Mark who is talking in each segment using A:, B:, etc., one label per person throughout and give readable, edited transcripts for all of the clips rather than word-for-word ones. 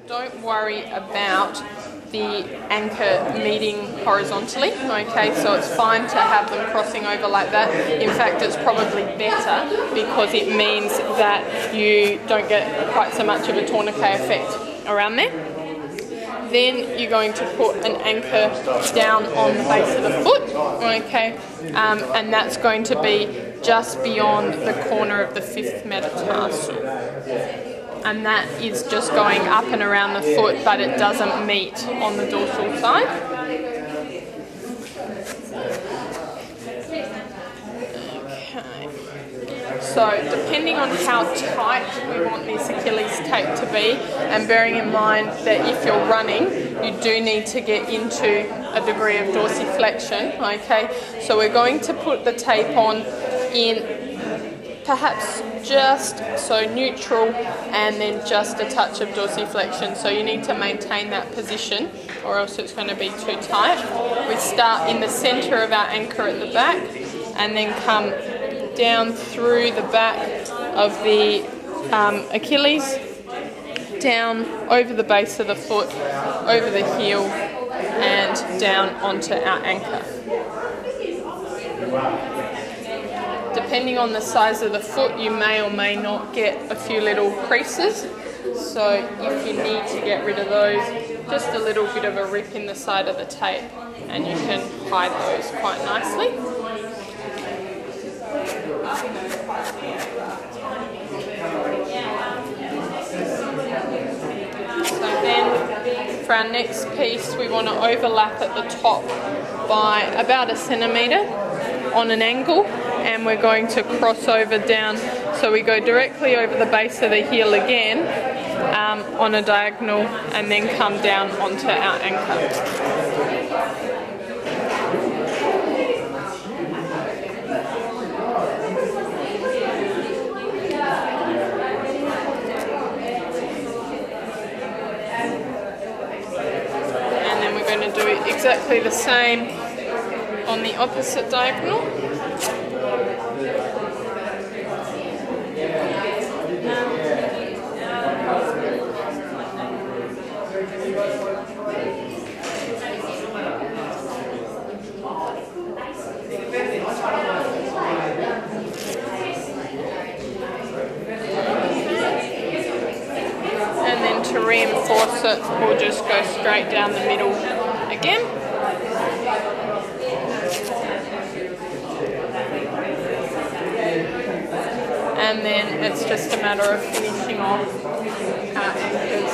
A: Don't worry about the anchor meeting horizontally, okay, so it's fine to have them crossing over like that. In fact, it's probably better because it means that you don't get quite so much of a tourniquet effect around there. Then you're going to put an anchor down on the base of the foot, okay, and that's going to be just beyond the corner of the fifth metatarsal. And that is just going up and around the foot, but it doesn't meet on the dorsal side. Okay. So depending on how tight we want this Achilles tape to be, and bearing in mind that if you're running, you do need to get into a degree of dorsiflexion, okay? So we're going to put the tape on in perhaps just so neutral and then just a touch of dorsiflexion. So you need to maintain that position or else it's going to be too tight. We start in the center of our anchor at the back and then come down through the back of the Achilles, down over the base of the foot, over the heel and down onto our anchor. Depending on the size of the foot, you may or may not get a few little creases. So if you need to get rid of those, just a little bit of a rip in the side of the tape and you can hide those quite nicely. So then for our next piece, we want to overlap at the top by about 1 centimetre on an angle, and we're going to cross over down, so we go directly over the base of the heel again on a diagonal and then come down onto our anchor. And then we're going to do exactly the same on the opposite diagonal. And then to reinforce it, we'll just go straight down the middle again. And then it's just a matter of finishing off our anchors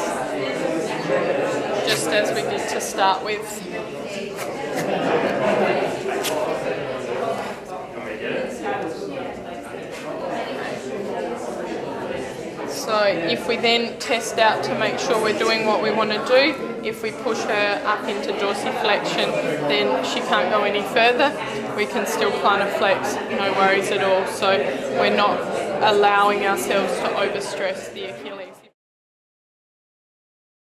A: just as we did to start with. So if we then test out to make sure we're doing what we want to do, if we push her up into dorsiflexion, then she can't go any further. We can still plantar flex, no worries at all. So we're not allowing ourselves to overstress the Achilles.